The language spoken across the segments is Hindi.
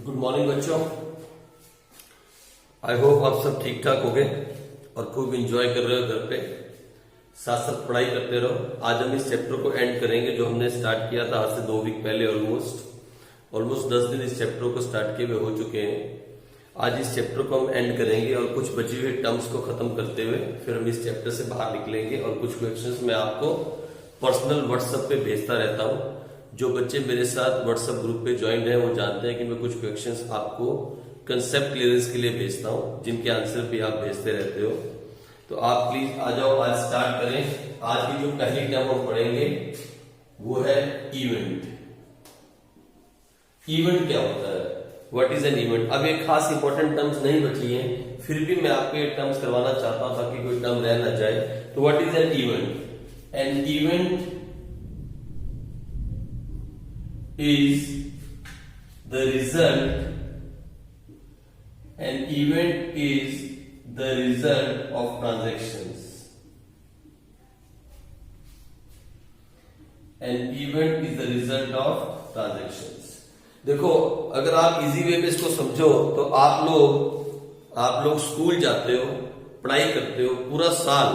गुड मॉर्निंग बच्चों। आई होप आप सब ठीक ठाक हो गए और खूब इंजॉय कर रहे हो घर पे, साथ साथ पढ़ाई करते रहो। आज हम इस चैप्टर को एंड करेंगे जो हमने स्टार्ट किया था आज से 2 वीक पहले। ऑलमोस्ट 10 दिन इस चैप्टर को स्टार्ट किए हुए हो चुके हैं। आज इस चैप्टर को हम एंड करेंगे और कुछ बचे हुए टर्म्स को खत्म करते हुए फिर हम इस चैप्टर से बाहर निकलेंगे। और कुछ क्वेश्चंस मैं आपको पर्सनल व्हाट्सएप पे भेजता रहता हूँ। जो बच्चे मेरे साथ व्हाट्सएप ग्रुप पे ज्वाइंट हैं वो जानते हैं कि मैं कुछ क्वेश्चंस आपको कंसेप्ट क्लियरेंस के लिए भेजता हूँ, जिनके आंसर भी आप भेजते रहते हो। तो आप प्लीज आ जाओ, आज स्टार्ट करें। आज की जो पहली टर्म हम पढ़ेंगे वो है इवेंट। इवेंट क्या होता है? What is an event? अब एक खास इंपॉर्टेंट टर्म्स नहीं बची हैं, फिर भी मैं आपको ये टर्म्स करवाना चाहता हूं ताकि कोई टर्म रह ना जाए। तो what is an event? An event is the result, an event is the result of transactions. An event is the result of transactions. देखो, अगर आप इजी वे में इसको समझो तो आप लोग स्कूल जाते हो, पढ़ाई करते हो, पूरा साल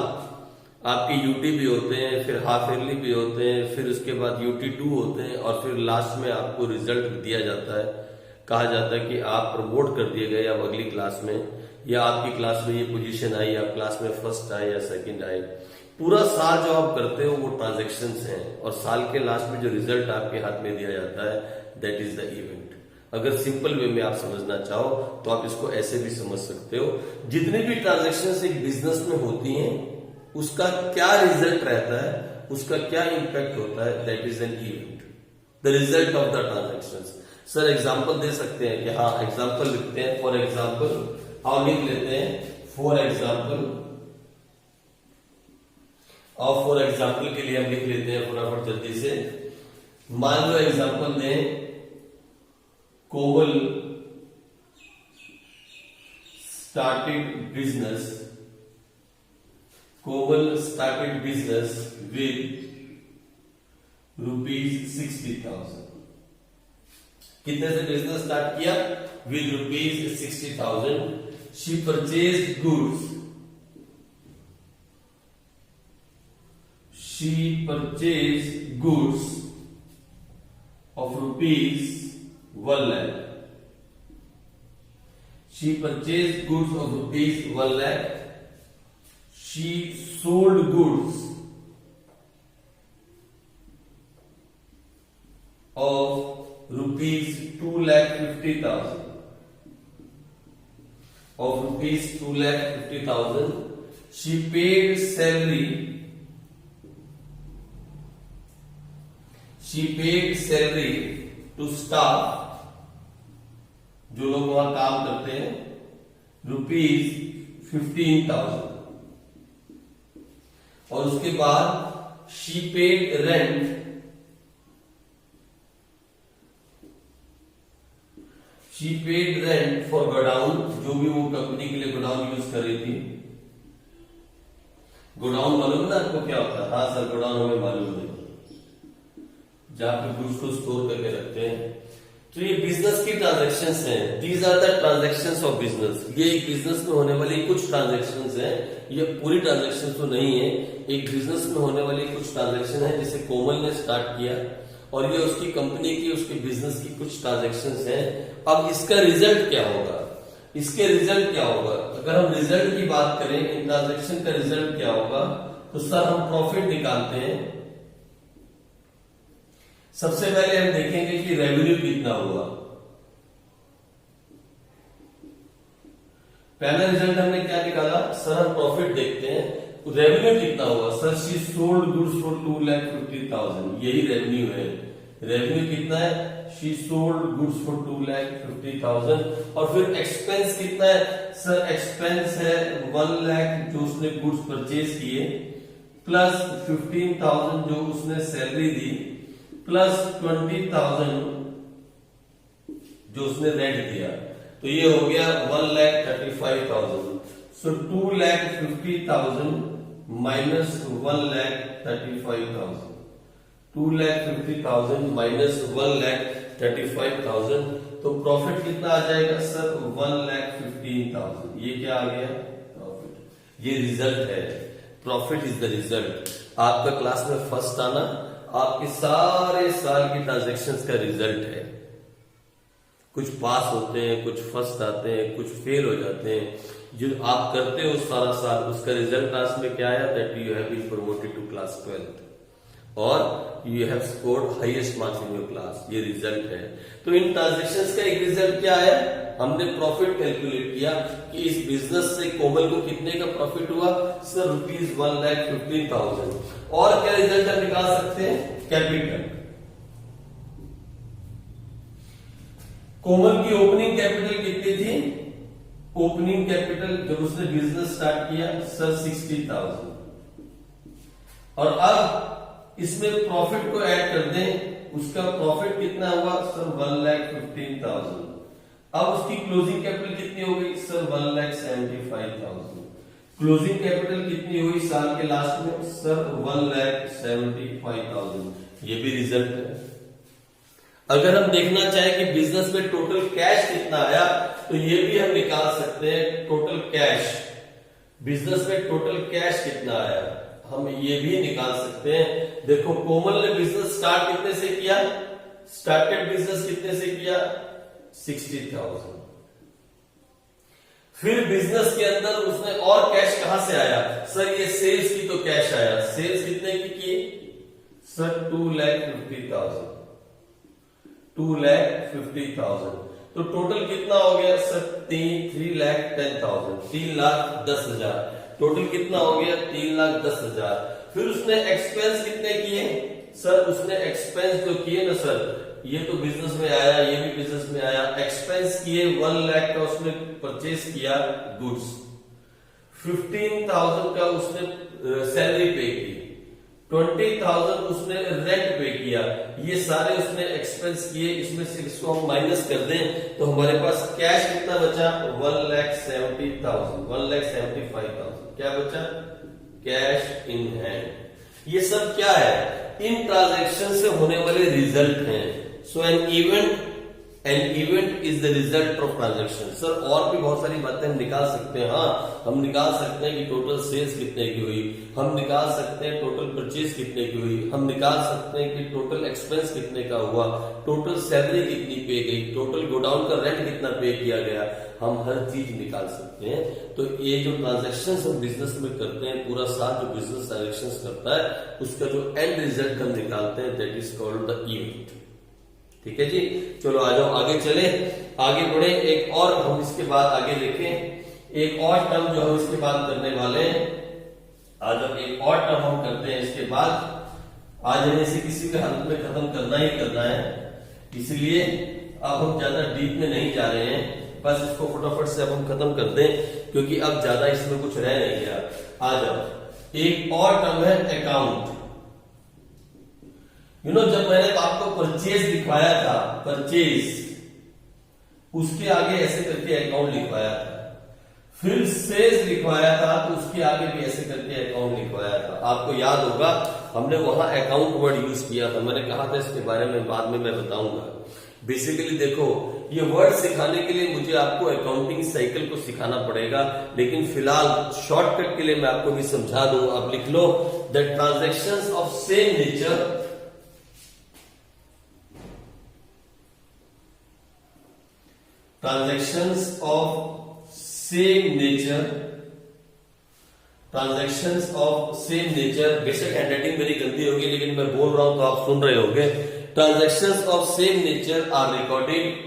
आपके यूटी भी होते हैं, फिर हाफ ईयरली भी होते हैं, फिर उसके बाद UT2 होते हैं और फिर लास्ट में आपको रिजल्ट दिया जाता है। कहा जाता है कि आप प्रमोट कर दिए गए अब अगली क्लास में, या आपकी क्लास में ये पोजीशन आई, आप क्लास में फर्स्ट आए या सेकंड आए। पूरा साल जो आप करते हो वो ट्रांजेक्शन्स हैं और साल के लास्ट में जो रिजल्ट आपके हाथ में दिया जाता है दैट इज द इवेंट। अगर सिंपल वे में आप समझना चाहो तो आप इसको ऐसे भी समझ सकते हो। जितनी भी ट्रांजेक्शन्स एक बिजनेस में होती हैं उसका क्या रिजल्ट रहता है, उसका क्या इंपैक्ट होता है, that is an event, the result of the transactions. Sir example दे सकते हैं कि हाँ, एग्जांपल लिखते हैं। फॉर एग्जांपल हम लिख लेते हैं फॉर एग्जांपल, और फॉर एग्जांपल के लिए हम लिख लेते हैं फटाफट जल्दी से। मान लो एग्जांपल दें, Komal started business, Komal started business with ₹60,000। कितने से बिजनेस स्टार्ट किया? With ₹60,000। She purchased goods। She purchased goods of ₹1 lakh। She purchased goods of ₹1 lakh। She sold goods of ₹2,50,000। Of ₹2,50,000, she paid salary। She paid salary to staff, जो लोग वहां काम करते हैं, ₹15,000। और उसके बाद she paid rent, she paid rent for godown, जो भी वो कंपनी के लिए गोडाउन यूज कर रही थी। गोडाउन मालूम ना आपको क्या होता है? हाँ सर, गोडाउन हमें मालूम है, जहां पे गुड्स को स्टोर करके रखते हैं। तो ये बिजनेस की ट्रांजैक्शंस हैं। These are the transactions of business. ये एक बिजनेस में होने वाली कुछ ट्रांजैक्शंस हैं, ये पूरी ट्रांजैक्शन तो नहीं है। एक बिजनेस में होने वाली कुछ ट्रांजैक्शन है, जिसे कोमल ने स्टार्ट किया और ये उसकी कंपनी की, उसके बिजनेस की कुछ ट्रांजैक्शंस हैं। अब इसका रिजल्ट क्या होगा? इसके रिजल्ट क्या होगा? अगर हम रिजल्ट की बात करें, इन ट्रांजैक्शन का रिजल्ट क्या होगा, तो सर हम प्रॉफिट निकालते हैं। सबसे पहले हम देखेंगे कि रेवेन्यू कितना हुआ। पहला रिजल्ट हमने क्या निकाला? सर हम प्रॉफिट देखते हैं, रेवेन्यू कितना हुआ? Sir she sold goods for ₹2,50,000, यही रेवेन्यू है। रेवेन्यू कितना है? She sold goods for ₹2,50,000। और फिर एक्सपेंस कितना है? सर एक्सपेंस है 1 लाख जो उसने गुड्स परचेज किए, प्लस 15,000 जो उसने सैलरी दी, प्लस 20,000 जो उसने रेंट दिया। तो ये हो गया 1,35,000। सो 2,50,000 माइनस 1,35,000। 2,50,000 माइनस 1,35,000 1,35,000, तो प्रॉफिट कितना आ जाएगा सर 1,15,000। ये क्या आ गया प्रॉफिट, ये रिजल्ट है। Profit is the result. आपका क्लास में फर्स्ट आना आपके सारे साल की ट्रांजेक्शन्स का रिजल्ट है। कुछ पास होते हैं, कुछ फर्स्ट आते हैं, कुछ फेल हो जाते हैं। जो आप करते हो सारा साल, उसका रिजल्ट क्लास में क्या आया, that you have been promoted to class 12th और you have scored highest marks in your class. ये रिजल्ट है। तो इन ट्रांजेक्शन्स का एक रिजल्ट क्या है, हमने प्रॉफिट कैलकुलेट किया कि इस बिजनेस से कोमल को कितने का प्रॉफिट हुआ सर ₹1,15,000। और क्या रिजल्ट हम निकाल सकते हैं, कैपिटल। कोमल की ओपनिंग कैपिटल कितनी थी, ओपनिंग कैपिटल जब उसने बिजनेस स्टार्ट किया सर 60,000। और अब इसमें प्रॉफिट को ऐड कर दें, उसका प्रॉफिट कितना हुआ सर 1,15,000। अब उसकी क्लोजिंग कैपिटल कितनी हो गई सर 1,75,000। क्लोजिंग कैपिटल कितनी हुई साल के लास्ट में सर 1,75,000। ये भी रिजल्ट है। अगर हम देखना चाहें कि बिजनेस में टोटल कैश कितना आया, तो ये भी हम निकाल सकते हैं। टोटल कैश, बिजनेस में टोटल कैश कितना आया, हम ये भी निकाल सकते हैं। देखो कोमल ने बिजनेस स्टार्ट कितने से किया, स्टार्टेड बिजनेस कितने से किया 60,000। फिर बिजनेस के अंदर उसने और कैश कहां से आया सर, ये सेल्स की तो कैश आया। सेल्स कितने की सर 2,50,000, 2,50,000। तो टोटल कितना हो गया सर 3,10,000, 3,10,000। टोटल कितना हो गया 3,10,000। फिर उसने एक्सपेंस कितने किए सर, उसने एक्सपेंस जो किए ना सर, ये तो बिजनेस में आया, ये भी बिजनेस में आया। एक्सपेंस किए 1 लाख का उसने परचेज किया गुड्स, 15,000 का उसने सैलरी पे की, 20,000 उसने रेंट पे किया। ये सारे उसने एक्सपेंस किए। इसमें से इसको हम माइनस कर दें तो हमारे पास कैश कितना बचा 1,70,000, 1,75,000। क्या बचा कैश इन हैंड। ये सब क्या है, इन ट्रांजैक्शन से होने वाले रिजल्ट हैं। So an event is the result of transaction. Sir और भी बहुत सारी बातें हम निकाल सकते हैं। हाँ, हम निकाल सकते हैं कि टोटल सेल्स कितने की हुई, हम निकाल सकते हैं टोटल परचेज कितने की हुई, हम निकाल सकते हैं कि टोटल एक्सपेंस कितने का हुआ, टोटल सैलरी कितनी पे गई, टोटल गोडाउन का रेंट कितना पे किया गया। हम हर चीज निकाल सकते हैं। तो ये जो ट्रांजेक्शन हम बिजनेस में करते हैं, पूरा साल जो बिजनेस ट्रांजेक्शन करता है, उसका जो एंड रिजल्ट हम निकालते हैं, that is called the event. ठीक है जी, चलो आ जाओ आगे चले, आगे बढ़े। एक और हम इसके बाद आगे देखें, एक और टर्म जो हम इसके बाद करने वाले हैं। आज अब एक और टर्म हम करते हैं इसके बाद। आज हमें इसे किसी भी हालत में खत्म करना ही करना है, इसलिए अब हम ज्यादा डीप में नहीं जा रहे हैं। बस इसको फटाफट से अब हम खत्म कर दें, क्योंकि अब ज्यादा इसमें कुछ रह नहीं गया। आ जाओ, एक और टर्म है अकाउंट। जब मैंने तो आपको परचेज लिखवाया था, परचेज, उसके आगे ऐसे करके अकाउंट लिखवाया था। फिर सेल्स लिखवाया था, तो उसके आगे भी ऐसे करके अकाउंट लिखवाया था। आपको याद होगा हमने वहां अकाउंट वर्ड यूज किया था। मैंने कहा था इसके बारे में बाद में मैं बताऊंगा। बेसिकली देखो, ये वर्ड सिखाने के लिए मुझे आपको अकाउंटिंग साइकिल को सिखाना पड़ेगा, लेकिन फिलहाल शॉर्टकट के लिए मैं आपको भी समझा दूं। आप लिख लो, the transactions of same nature, transactions of same nature, transactions of same nature. बेशक हैंडराइटिंग मेरी गंदी होगी, लेकिन मैं बोल रहा हूं तो आप सुन रहे होंगे। Transactions of same nature are recorded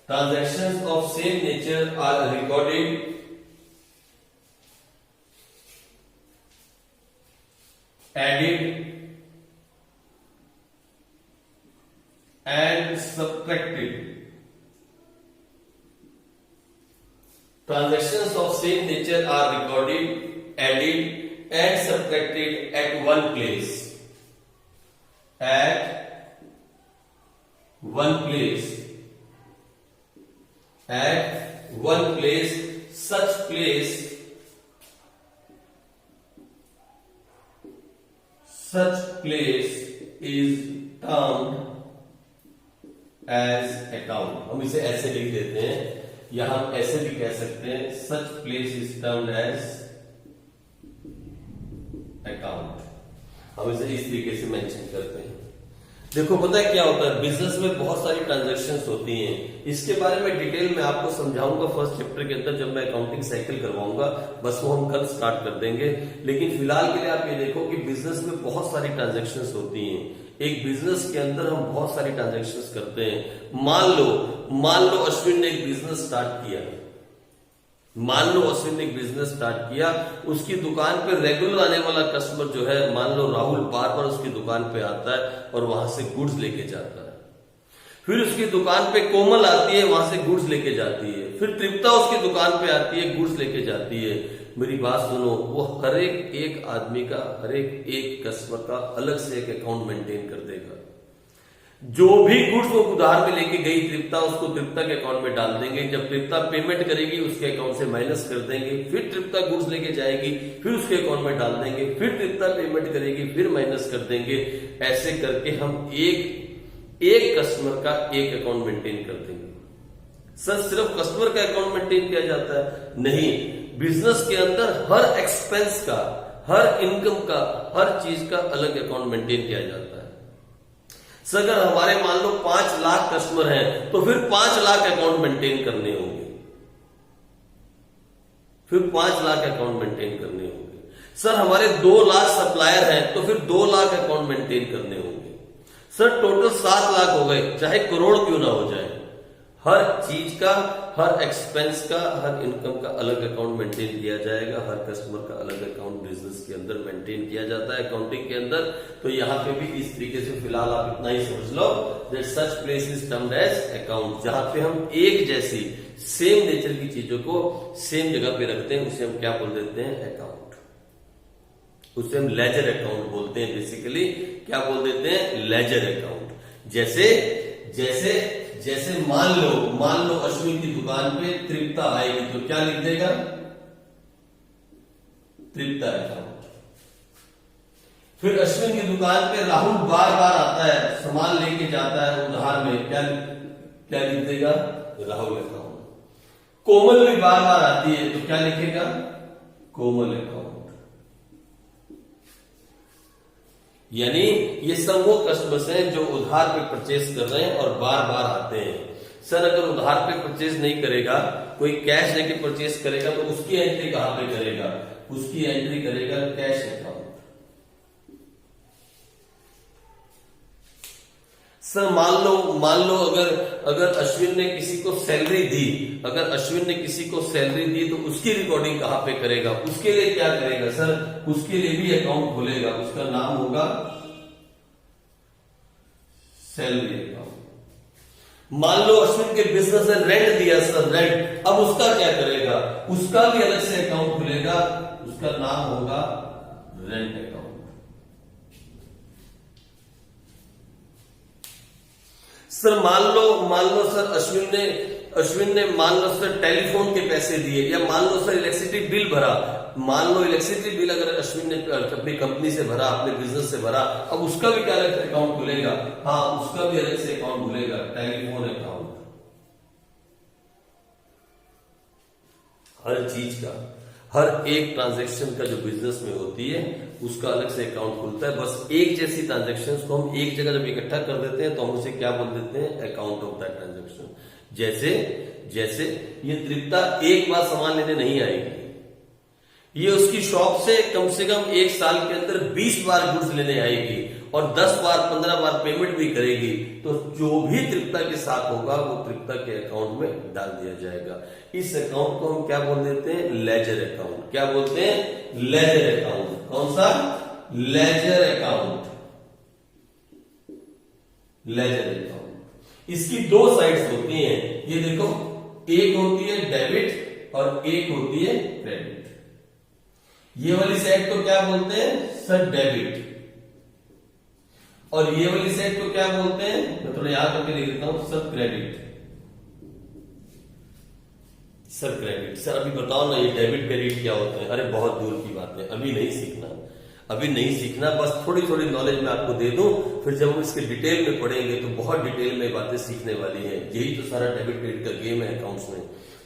Transactions of same nature are recorded added and subtracted. Transactions of same nature are recorded, added and subtracted at one place. At one place. At one place, such place such place is termed as account। हम इसे ऐसे लिख देते हैं, या हम ऐसे भी कह सकते हैं such place is termed as account। हम इसे इस तरीके से मेंशन करते हैं। देखो पता है क्या होता है, बिजनेस में बहुत सारी ट्रांजैक्शंस होती हैं। इसके बारे में डिटेल में आपको समझाऊंगा फर्स्ट चैप्टर के अंदर, जब मैं अकाउंटिंग साइकिल करवाऊंगा, बस वो हम कल स्टार्ट कर देंगे। लेकिन फिलहाल के लिए आप ये देखो कि बिजनेस में बहुत सारी ट्रांजैक्शंस होती हैं। एक बिजनेस के अंदर हम बहुत सारी ट्रांजैक्शंस करते हैं। मान लो अश्विन ने एक बिजनेस स्टार्ट किया, उसकी दुकान पे रेगुलर आने वाला कस्टमर जो है, मान लो राहुल बार बार उसकी दुकान पे आता है और वहां से गुड्स लेके जाता है। फिर उसकी दुकान पे कोमल आती है, वहां से गुड्स लेके जाती है। फिर तृप्ता उसकी दुकान पे आती है, गुड्स लेके जाती है। मेरी बात सुनो, वो हर एक आदमी का, हर एक कस्टमर का अलग से एक अकाउंट मेंटेन कर देगा। जो भी गुड्स वो उधार में लेके गई तृप्ता, उसको तृप्ता के अकाउंट में डाल देंगे। जब तृप्ता पेमेंट करेगी उसके अकाउंट से माइनस कर देंगे। फिर तृप्ता गुड्स लेके जाएगी, फिर उसके अकाउंट में डाल देंगे। फिर तृप्ता पेमेंट करेगी, फिर माइनस कर देंगे। ऐसे करके हम एक कस्टमर का एक अकाउंट मेंटेन कर देंगे। सर सिर्फ कस्टमर का अकाउंट मेंटेन किया जाता है? नहीं, बिजनेस के अंदर हर एक्सपेंस का, हर इनकम का, हर चीज का अलग अकाउंट मेंटेन किया जाता है। सर अगर हमारे मान लो 5 लाख कस्टमर हैं, तो फिर 5 लाख अकाउंट मेंटेन करने होंगे। सर हमारे 2 लाख सप्लायर हैं, तो फिर 2 लाख अकाउंट मेंटेन करने होंगे। सर टोटल 7 लाख हो गए, चाहे करोड़ क्यों ना हो जाए। हर चीज का, हर एक्सपेंस का, हर इनकम का अलग अकाउंट मेंटेन किया जाएगा। हर कस्टमर का अलग अकाउंट बिजनेस के अंदर मेंटेन किया जाता है अकाउंटिंग के अंदर। तो यहाँ पे भी इस तरीके से फिलहाल आप इतना ही समझ लो, that such place is termed as account. जहां पे हम एक जैसी सेम नेचर की चीजों को सेम जगह पे रखते हैं, उसे हम क्या बोल देते हैं? अकाउंट। उसे हम लेजर अकाउंट बोलते हैं। बेसिकली क्या बोल देते हैं? Ledger account. जैसे मान लो अश्विन की दुकान पे तृप्ता आएगी, तो क्या लिख देगा? तृप्ता अकाउंट। फिर अश्विन की दुकान पे राहुल बार बार आता है, सामान लेके जाता है उधार में, क्या लिख देगा? राहुल अकाउंट। कोमल भी बार बार आती है, तो क्या लिखेगा? कोमल अकाउंट। यानी ये सब वो कस्टमर्स हैं जो उधार पे परचेज कर रहे हैं और बार बार आते हैं। सर अगर उधार पे परचेज नहीं करेगा, कोई कैश लेके परचेज करेगा, तो उसकी एंट्री कहां पे करेगा? उसकी एंट्री करेगा कैश अकाउंट। सर मान लो अगर अश्विन ने किसी को सैलरी दी, तो उसकी रिकॉर्डिंग कहां पे करेगा? उसके लिए क्या करेगा? सर उसके लिए भी अकाउंट खोलेगा, उसका नाम होगा सैलरी अकाउंट। मान लो अश्विन के बिजनेस ने रेंट दिया, सर रेंट, अब उसका क्या करेगा? उसका भी अलग से अकाउंट खुलेगा, उसका नाम होगा रेंट अकाउंट। सर मान लो सर अश्विन ने मान लो सर टेलीफोन के पैसे दिए, या मान लो सर इलेक्ट्रिसिटी बिल भरा। मान लो इलेक्ट्रिसिटी बिल अगर अश्विन ने अपनी कंपनी से भरा, अपने बिजनेस से भरा, अब उसका भी क्या अलग से अकाउंट खुलेगा? हाँ, उसका भी अलग से अकाउंट खुलेगा, टेलीफोन अकाउंट। हर चीज का, हर एक ट्रांजैक्शन का जो बिजनेस में होती है, उसका अलग से अकाउंट खुलता है। बस एक जैसी ट्रांजैक्शंस को हम एक जगह जब इकट्ठा कर देते हैं, तो हम उसे क्या बोल देते हैं? Account of that transaction. जैसे ये तृप्ता एक बार सामान लेने नहीं आएगी, ये उसकी शॉप से कम 1 साल के अंदर 20 बार गुड्स लेने आएगी और 10 बार 15 बार पेमेंट भी करेगी। तो जो भी तृप्ता के साथ होगा वो तृप्ता के अकाउंट में डाल दिया जाएगा। इस अकाउंट को हम क्या बोल देते हैं? Ledger account. क्या बोलते हैं? Ledger account. कौन सा? Ledger account. Ledger account. इसकी 2 साइड्स होती हैं, ये देखो, एक होती है डेबिट और एक होती है क्रेडिट। ये वाली साइड को क्या बोलते हैं? Sir debit. और ये वाली साइड को क्या बोलते हैं? मैं थोड़ा याद करके लिख देता हूं, sir credit. Sir credit. Sir अभी बताओ ना, ये डेबिट क्रेडिट क्या होते हैं? अरे बहुत दूर की बात है, अभी नहीं सीखना। अभी नहीं सीखना, बस थोड़ी थोड़ी नॉलेज मैं आपको दे दूं, फिर जब हम इसके डिटेल में पढ़ेंगे तो बहुत डिटेल में बातें सीखने वाली हैं। यही तो सारा डेबिट क्रेडिट का गेम है अकाउंट्स में।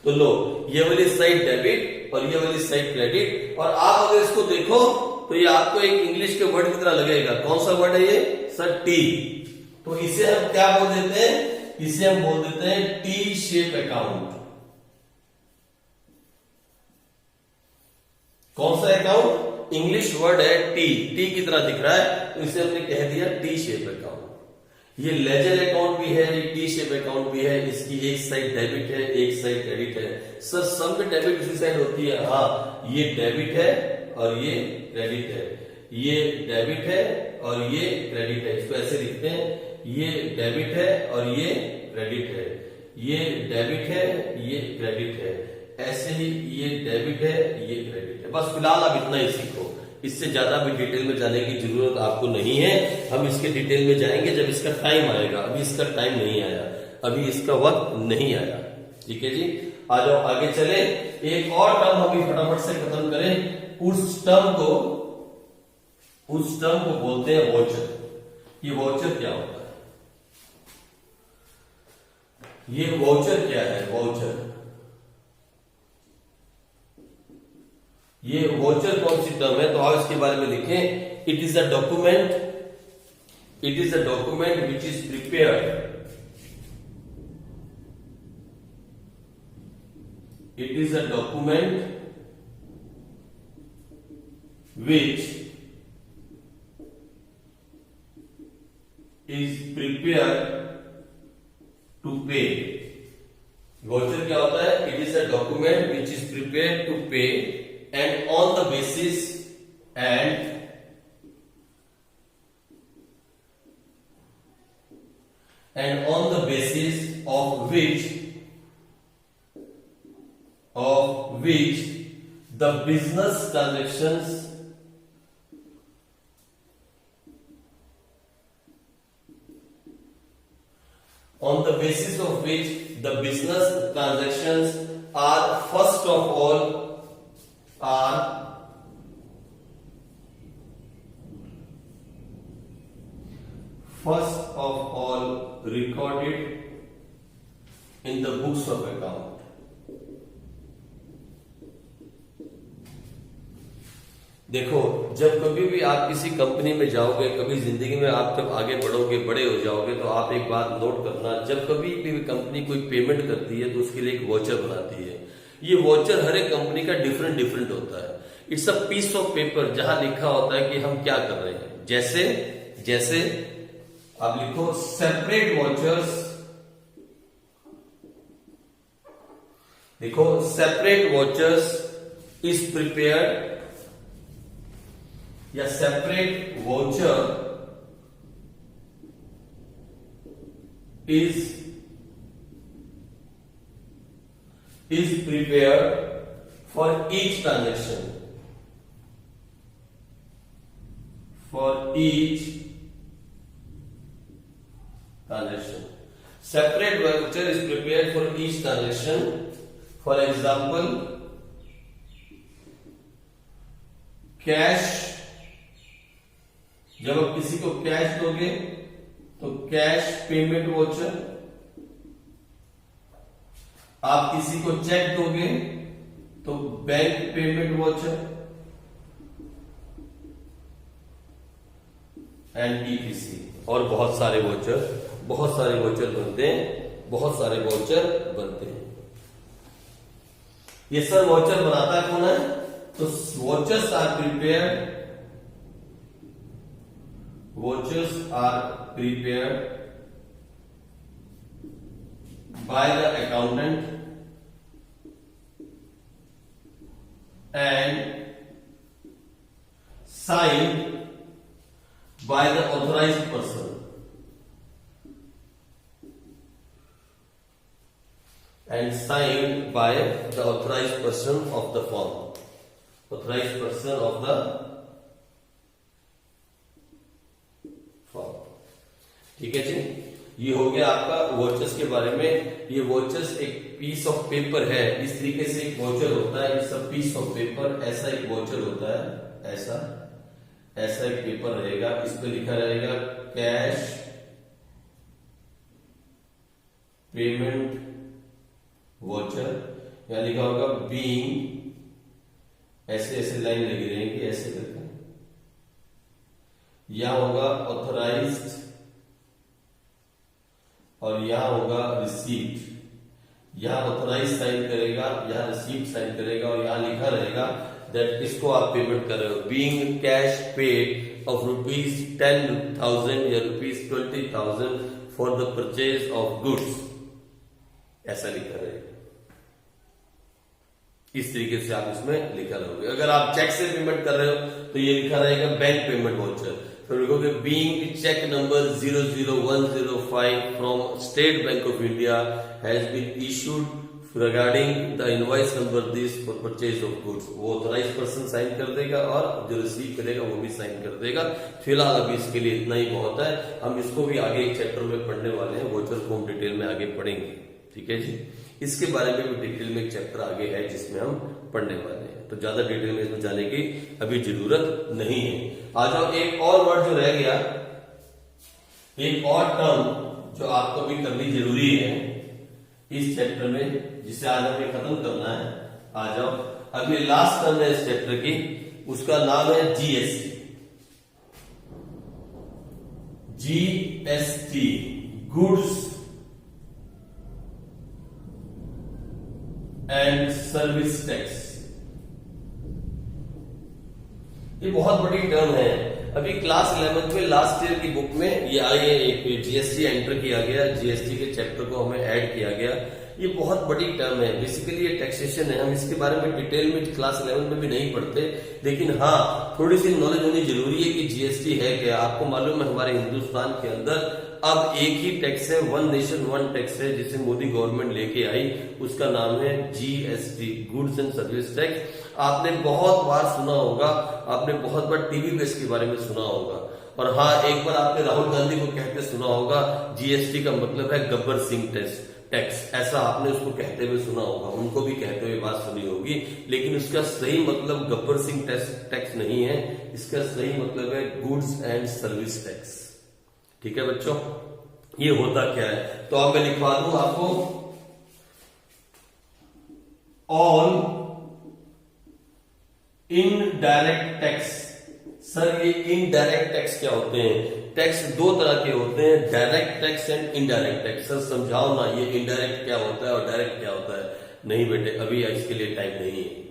तो लो, ये वाली साइड डेबिट और ये वाली साइड क्रेडिट, और आप अगर इसको देखो तो ये आपको एक इंग्लिश के वर्ड की तरह लगेगा। कौन सा वर्ड है ये सर? टी। तो इसे हम क्या बोल देते हैं? इसे हम बोल देते हैं टी शेप अकाउंट। कौन सा अकाउंट? इंग्लिश वर्ड है टी, टी की तरह दिख रहा है, तो इसे हमने कह दिया टी शेप अकाउंट। ये लेजर अकाउंट भी है, ये टी शेप अकाउंट भी है। इसकी एक साइड डेबिट है, एक साइड क्रेडिट है। सर सब में डेबिट उसी साइड होती है? हाँ, ये डेबिट है और ये क्रेडिट है। ये डेबिट है और ये क्रेडिट है। इसको ऐसे लिखते हैं, ये डेबिट है और ये क्रेडिट है। ये डेबिट है, ये क्रेडिट है। ऐसे ही ये डेबिट है, ये क्रेडिट है। बस फिलहाल आप इतना ही सीखो, इससे ज्यादा भी डिटेल में जाने की जरूरत आपको नहीं है। हम इसके डिटेल में जाएंगे जब इसका टाइम आएगा। अभी इसका टाइम नहीं आया, अभी इसका वक्त नहीं आया। ठीक है जी, आ जाओ आगे चले। एक और टर्म अभी फटाफट से खत्म करें। उस टर्म को बोलते हैं वोचर। ये वोचर क्या होता है? ये वोचर क्या है? वोचर, ये वोचर कौन सी टर्म है? तो आओ इसके बारे में लिखें। It is a document, it is a document which is prepared, it is a document which is prepared to pay. Voucher क्या होता है? It is a document which is prepared to pay and on the basis and on the basis of which the business transactions on the basis of which the business transactions are first of all recorded in the books of account. देखो, जब कभी भी आप किसी कंपनी में जाओगे, कभी जिंदगी में आप जब आगे बढ़ोगे, बड़े हो जाओगे, तो आप एक बात नोट करना, जब कभी भी कंपनी कोई पेमेंट करती है तो उसके लिए एक वॉचर बनाती है। ये वॉचर हर एक कंपनी का डिफरेंट डिफरेंट होता है। It's a piece of paper जहां लिखा होता है कि हम क्या कर रहे हैं। जैसे आप लिखो सेपरेट वॉचर्स, देखो सेपरेट वॉचर्स इज प्रिपेयर्ड, या separate watcher is prepared for each transaction, separate voucher is prepared for each transaction. For example, cash, जब आप किसी को कैश दोगे तो कैश पेमेंट वॉचर, आप किसी को चेक दोगे तो bank payment watcher, and etc. और बहुत सारे वॉचर बनते हैं, बहुत सारे वॉचर बनते हैं। ये सर वॉचर बनाता है कौन है? तो vouchers are prepared, by the accountant and signed by the authorized person. And signed by the authorized person of the firm. Authorized person of the firm. ठीक है जी, ये हो गया आपका वॉचर्स के बारे में। ये वॉचर्स एक पीस ऑफ पेपर है, इस तरीके से एक वॉचर होता है, it's a piece of paper. ऐसा एक वॉचर होता है, ऐसा ऐसा एक पेपर रहेगा, इस पे लिखा रहेगा कैश पेमेंट वॉचर, या लिखा होगा बीइंग, ऐसे ऐसे लाइन लगी रहेगी ऐसे करके, यहां होगा ऑथराइज्ड और यहां होगा रिसीप्ट। यहां ऑथराइज साइन करेगा, यहां रिसीप्ट साइन करेगा और यहां लिखा रहेगा दैट इसको आप पेमेंट कर रहे हो, बीइंग कैश पेड ऑफ ₹10,000 या ₹20,000 for the purchase of goods, ऐसा लिखा रहेगा। इस तरीके से आप इसमें लिखा रहोगे। अगर आप चेक से पेमेंट कर रहे हो तो ये लिखा रहेगा बैंक पेमेंट वाउचर, तो लिखोगे being cheque number 00105 from State Bank of India has been issued regarding the invoice number this for purchase of goods. वो ऑथराइज पर्सन साइन कर देगा और जो रिसीव करेगा वो भी साइन कर देगा। फिलहाल अभी इसके लिए इतना ही बहुत है, हम इसको भी आगे एक चैप्टर में पढ़ने वाले हैं, वाउचर को हम डिटेल में आगे पढ़ेंगे, ठीक है जी। इसके बारे में भी डिटेल में एक चैप्टर आगे है जिसमें हम पढ़ने वाले हैं, तो ज्यादा डिटेल में इसमें जाने की अभी जरूरत नहीं है। आ जाओ, एक और वर्ड जो रह गया, एक और टर्म जो आपको भी करनी जरूरी है इस चैप्टर में, जिसे आज हमें खत्म करना है। आ जाओ, अभी लास्ट टर्म है इस चैप्टर की, उसका नाम है GST. GST, goods and service tax. ये बहुत बड़ी टर्म है। अभी क्लास 11th में लास्ट ईयर की बुक में ये आई है, एक जीएसटी एंटर किया गया, जीएसटी के चैप्टर को हमें ऐड किया गया। ये बहुत बड़ी टर्म है, बेसिकली ये टैक्सेशन है। हम इसके बारे में डिटेल में क्लास 11 में भी नहीं पढ़ते, लेकिन हाँ थोड़ी सी नॉलेज होनी जरूरी है कि जीएसटी है क्या। आपको मालूम है हमारे हिंदुस्तान के अंदर अब एक ही टैक्स है, वन नेशन वन टैक्स है, जिसे मोदी गवर्नमेंट लेके आई, उसका नाम है GST, goods and service tax. आपने बहुत बार सुना होगा, आपने बहुत बार टीवी पे इसके बारे में सुना होगा। और हाँ, एक बार आपने राहुल गांधी को कहते सुना होगा जीएसटी का मतलब है गब्बर सिंह टैक्स, ऐसा आपने उसको कहते हुए सुना होगा, उनको भी कहते हुए बात सुनी होगी। लेकिन उसका सही मतलब गब्बर सिंह टैक्स नहीं है, इसका सही मतलब है गुड्स एंड सर्विस टैक्स। ठीक है बच्चों, ये होता क्या है, तो अब मैं लिखवा दूं आपको, ऑल इनडायरेक्ट टैक्स। सर ये इनडायरेक्ट टैक्स क्या होते हैं? टैक्स दो तरह के होते हैं, direct tax and indirect tax. Sir समझाओ ना, ये इनडायरेक्ट क्या होता है और डायरेक्ट क्या होता है? नहीं बेटे, अभी इसके लिए टाइम नहीं है,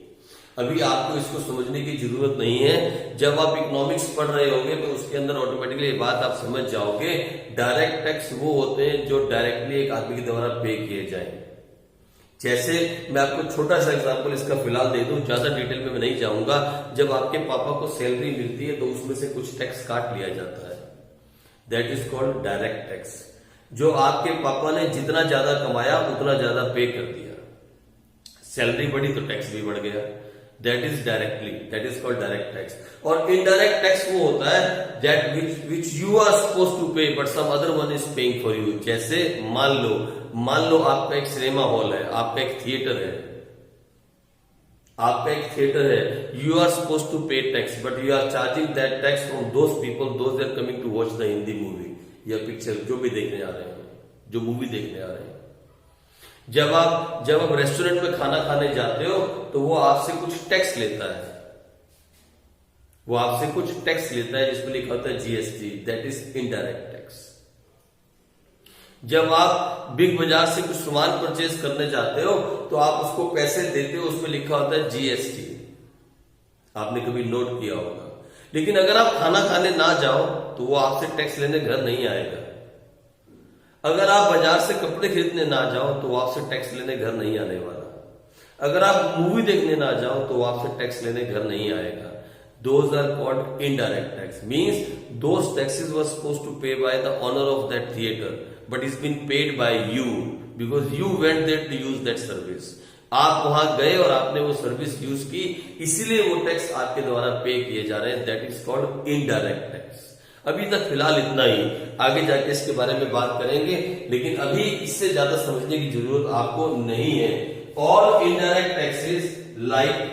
अभी आपको इसको समझने की जरूरत नहीं है। जब आप इकोनॉमिक्स पढ़ रहे होगे तो उसके अंदर ऑटोमेटिकली ये बात आप समझ जाओगे। डायरेक्ट टैक्स वो होते हैं जो डायरेक्टली एक आदमी के द्वारा पे किए जाए। जैसे मैं आपको छोटा सा एग्जांपल इसका फिलहाल दे दूं, ज्यादा डिटेल में मैं नहीं जाऊंगा। जब आपके पापा को सैलरी मिलती है तो उसमें से कुछ टैक्स काट लिया जाता है, that is called direct tax. जो आपके पापा ने जितना ज्यादा कमाया उतना ज्यादा पे कर दिया, सैलरी बढ़ी तो टैक्स भी बढ़ गया, that is directly, that is called direct tax. और इनडायरेक्ट टैक्स वो होता है that which you are suppose to pay but some other one is paying for you. जैसे मान लो आपका एक सिनेमा हॉल है, आपका एक थिएटर है, आपका एक थिएटर है, you are suppose to pay tax but you are charging that tax from those people those are coming to watch the Hindi movie या पिक्चर, जो भी देखने आ रहे हैं, जो मूवी देखने आ रहे हैं। जब आप रेस्टोरेंट में खाना खाने जाते हो तो वो आपसे कुछ टैक्स लेता है, वो आपसे कुछ टैक्स लेता है जिसमें लिखा होता है GST, that is indirect tax. जब आप बिग बाजार से कुछ सामान परचेज करने जाते हो तो आप उसको पैसे देते हो, उसमें लिखा होता है जीएसटी, आपने कभी नोट किया होगा। लेकिन अगर आप खाना खाने ना जाओ तो वो आपसे टैक्स लेने घर नहीं आएगा। अगर आप बाजार से कपड़े खरीदने ना जाओ तो आपसे टैक्स लेने घर नहीं आने वाला। अगर आप मूवी देखने ना जाओ तो आपसे टैक्स लेने घर नहीं आएगा। Those are called indirect tax. Means those taxes were supposed to pay by the owner of that theater, but it's been paid by you because you went there to use that service. आप वहां गए और आपने वो सर्विस यूज की, इसीलिए वो टैक्स आपके द्वारा पे किए जा रहे हैं, that is called indirect tax. अभी तक फिलहाल इतना ही, आगे जाके इसके बारे में बात करेंगे, लेकिन अभी इससे ज्यादा समझने की जरूरत आपको नहीं है। All indirect taxes like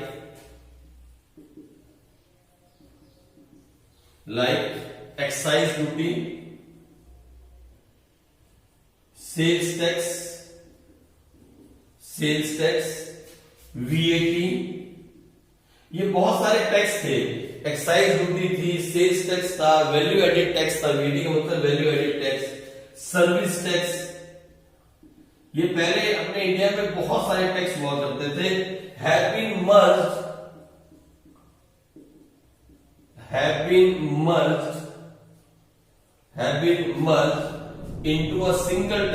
like excise duty, sales tax, VAT, ये बहुत सारे टैक्स थे। एक्साइज ड्यूटी थी, सेल्स टैक्स था, वैल्यू एडेड टैक्स था, वीडी का मतलब value added tax, service tax. ये पहले अपने इंडिया में बहुत सारे टैक्स हुआ करते थे। Have been merged into a single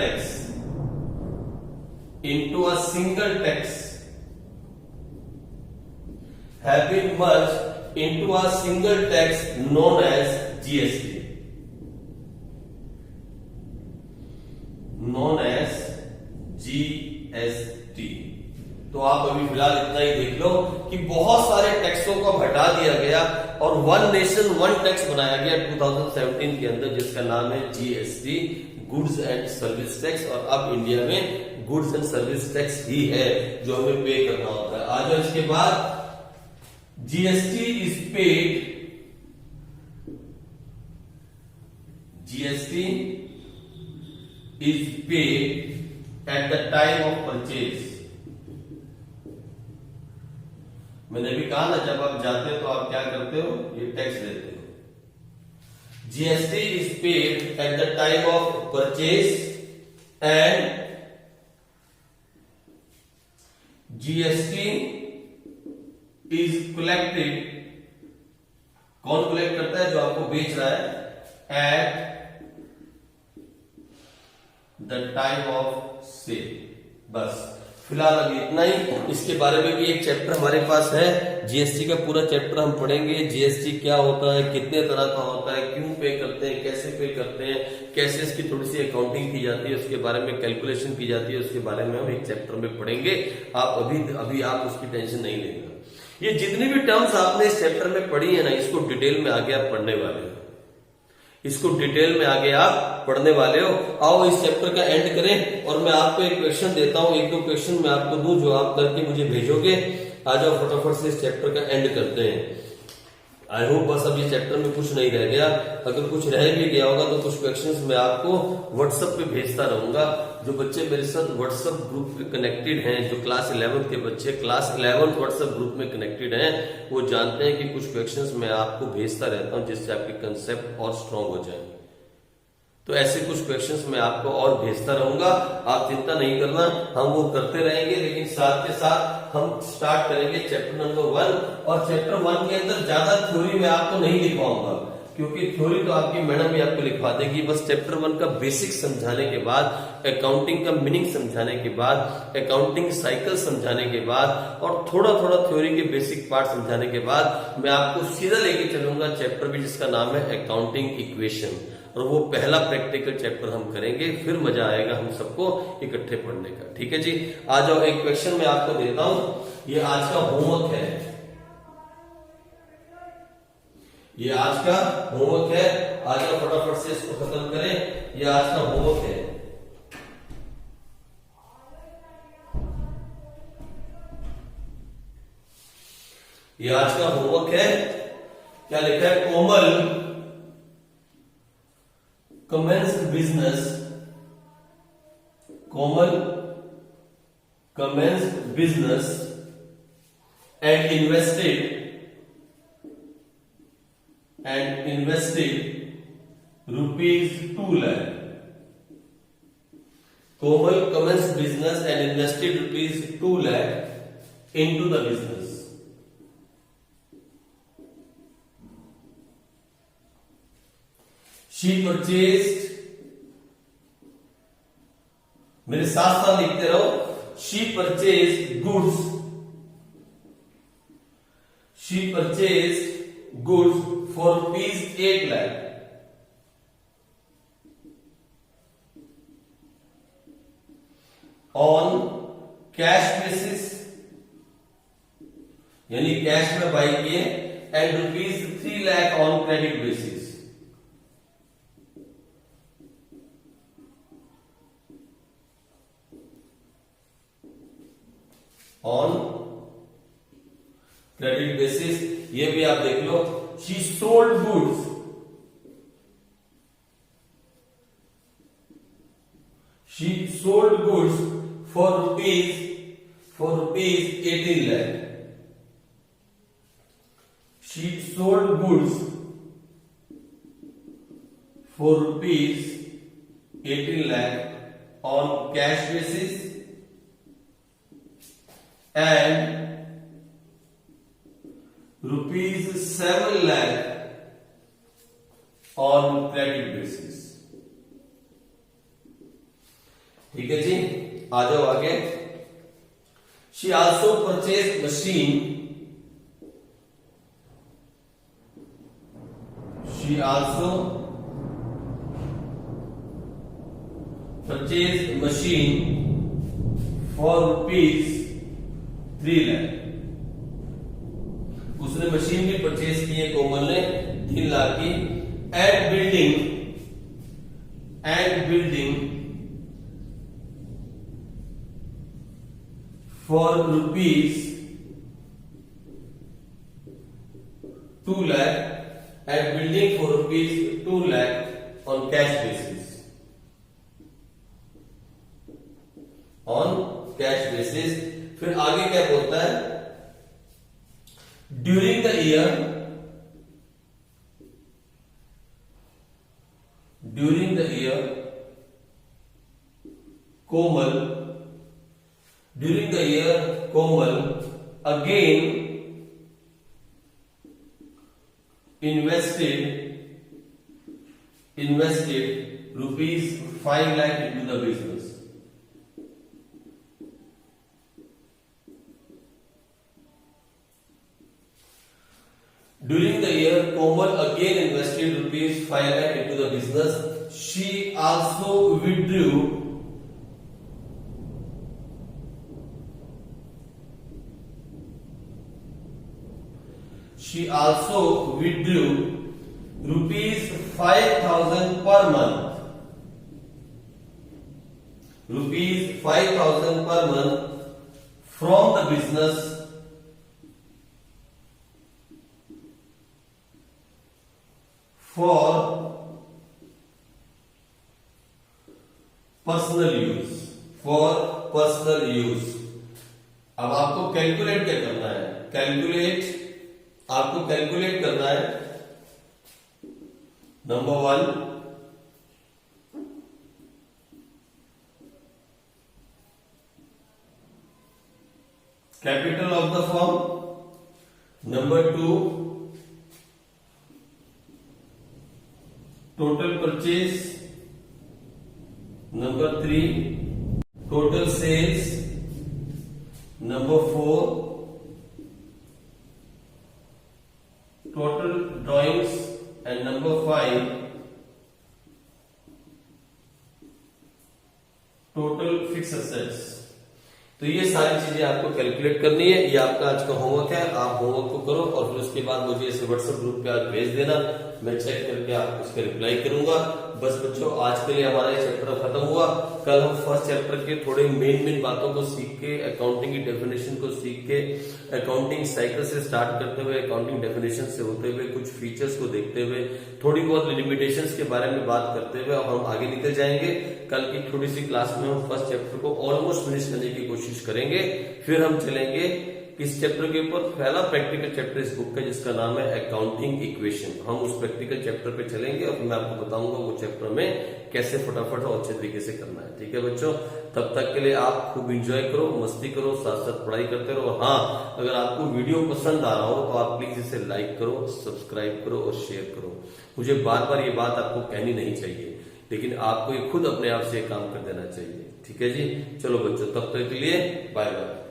tax, have been merged into a single tax known as GST. तो आप अभी फिलहाल इतना ही देख लो कि बहुत सारे टैक्सों को हटा दिया गया और वन नेशन वन टैक्स बनाया गया 2017 के अंदर, जिसका नाम है GST, goods and service tax. और अब इंडिया में गुड्स एंड सर्विस टैक्स ही है जो हमें पे करना होता है। आज इसके बाद GST is paid at the time of purchase। मैंने भी कहा ना, जब आप जाते हो तो आप क्या करते हो, ये टैक्स देते हो। GST is paid at the time of purchase and GST is collected, कौन कलेक्ट करता है, जो आपको बेच रहा है, at the time of sale। बस फिलहाल अभी इतना ही। इसके बारे में भी एक चैप्टर हमारे पास है, जीएसटी का पूरा चैप्टर हम पढ़ेंगे। जीएसटी क्या होता है, कितने तरह का होता है, क्यों पे करते हैं, कैसे पे करते हैं, कैसे इसकी थोड़ी सी अकाउंटिंग की जाती है, उसके बारे में कैलकुलेशन की जाती है, उसके बारे में हम एक चैप्टर में पढ़ेंगे। आप अभी आप उसकी टेंशन नहीं लेना। ये जितनी भी टर्म्स आपने इस चैप्टर में पढ़ी है ना, इसको डिटेल में आगे आप पढ़ने वाले हो, इसको डिटेल में आगे आप पढ़ने वाले हो। आओ इस चैप्टर का एंड करें और मैं आपको एक क्वेश्चन देता हूं, एक दो क्वेश्चन मैं आपको दूं जो आप करके मुझे भेजोगे। आ जाओ फटाफट से इस चैप्टर का एंड करते हैं। आई होप बस अब ये चैप्टर में कुछ नहीं रह गया। अगर कुछ रह भी गया होगा तो कुछ क्वेश्चंस मैं आपको व्हाट्सएप पे भेजता रहूंगा। जो बच्चे मेरे साथ व्हाट्सएप ग्रुप पे कनेक्टेड हैं, जो क्लास 11 के बच्चे क्लास 11 व्हाट्सएप ग्रुप में कनेक्टेड हैं, वो जानते हैं कि कुछ क्वेश्चंस मैं आपको भेजता रहता हूं जिससे आपके कंसेप्ट और स्ट्रांग हो जाए। तो ऐसे कुछ क्वेश्चंस मैं आपको और भेजता रहूंगा, आप चिंता नहीं करना, हम वो करते रहेंगे। लेकिन साथ के साथ हम स्टार्ट करेंगे चैप्टर नंबर 1। और चैप्टर 1 के अंदर ज्यादा थ्योरी मैं आपको नहीं लिखवाऊंगा, क्योंकि थ्योरी तो आपकी मैडम भी आपको लिखवा देगी। बस चैप्टर 1 का बेसिक समझाने के बाद, अकाउंटिंग का मीनिंग समझाने के बाद, अकाउंटिंग साइकिल समझाने के बाद और थोड़ा थोड़ा थ्योरी के बेसिक पार्ट समझाने के बाद मैं आपको सीधा लेके चलूंगा चैप्टर भी, जिसका नाम है अकाउंटिंग इक्वेशन। और वो पहला प्रैक्टिकल चैप्टर हम करेंगे, फिर मजा आएगा हम सबको इकट्ठे पढ़ने का। ठीक है जी, आ जाओ। एक क्वेश्चन मैं आपको देता हूं, ये आज का होमवर्क है, ये आज का होमवर्क है। आ जाओ फटाफट से इसको खत्म करें, ये आज का होमवर्क है। ये आज का होमवर्क है। क्या लिखा है, कोमल commenced business, Komal commenced business and invested rupees 2 lakh. Komal commenced business and invested rupees 2 lakh into the business. She purchased, मेरे साथ साथ लिखते रहो, she purchased goods, she purchased goods for rupees 8 lakh on cash basis, यानी कैश में बाई किए, and rupees 3 lakh on credit basis. On credit basis, ये भी आप देख लो। She sold goods She sold goods for rupees 18 lakh. She sold goods for rupees 18 lakh on cash basis and rupees 7 lakh on credit basis. ठीक है जी, आ जाओ आगे. She also purchased machine. She also purchased machine for rupees 3 lakh. उसने मशीन भी परचेज की है कोमल ने 3 लाख की. And building for rupees 2 lakh and building for rupees 2 lakh on cash basis. On cash basis. फिर आगे क्या बोलता है? During the year Komal again invested rupees 5 lakh into the business. During the year, Komal again invested rupees 5 lakh into the business. She also withdrew rupees 5,000 per month. Rupees 5,000 per month from the business for personal use. अब आपको कैलकुलेट क्या करना है? आपको कैलकुलेट करना है. Number 1, capital of the firm. Number 2, total purchase. Number 3, total sales. Number 4, total drawings. And number 5, total fixed assets. तो ये सारी चीजें आपको कैलकुलेट करनी है. ये आपका आज का होमवर्क है. आप होमवर्क को करो और फिर उसके बाद मुझे इसे व्हाट्सएप ग्रुप पे आज भेज देना. मैं चेक करके आपको इसका रिप्लाई करूंगा. बस बच्चों, आज के लिए हमारा ये चैप्टर खत्म हुआ. कल हम फर्स्ट चैप्टर के थोड़े मेन बातों को सीख के, अकाउंटिंग की डेफिनेशन को सीख के, अकाउंटिंग साइकिल से स्टार्ट करते हुए, अकाउंटिंग डेफिनेशन से होते हुए, कुछ फीचर्स को देखते हुए, थोड़ी बहुत लिमिटेशंस के बारे में बात करते हुए अब हम आगे निकल जाएंगे. कल की थोड़ी सी क्लास में हम फर्स्ट चैप्टर को ऑलमोस्ट फिनिश करने की कोशिश करेंगे. फिर हम चलेंगे इस चैप्टर के ऊपर. पहला प्रैक्टिकल चैप्टर इस बुक का जिसका नाम है अकाउंटिंग इक्वेशन. हम उस प्रैक्टिकल चैप्टर पे चलेंगे और मैं आपको बताऊंगा वो चैप्टर में कैसे फटाफट और अच्छे तरीके से करना है. ठीक है बच्चों, तब तक के लिए आप खूब एंजॉय करो, मस्ती करो, साथ साथ पढ़ाई करते रहो. हाँ, अगर आपको वीडियो पसंद आ रहा हो तो आप प्लीज इसे लाइक करो, सब्सक्राइब करो और शेयर करो. मुझे बार बार ये बात आपको कहनी नहीं चाहिए, लेकिन आपको ये खुद अपने आप से काम कर देना चाहिए. ठीक है जी, चलो बच्चों, तब तक के लिए बाय बाय.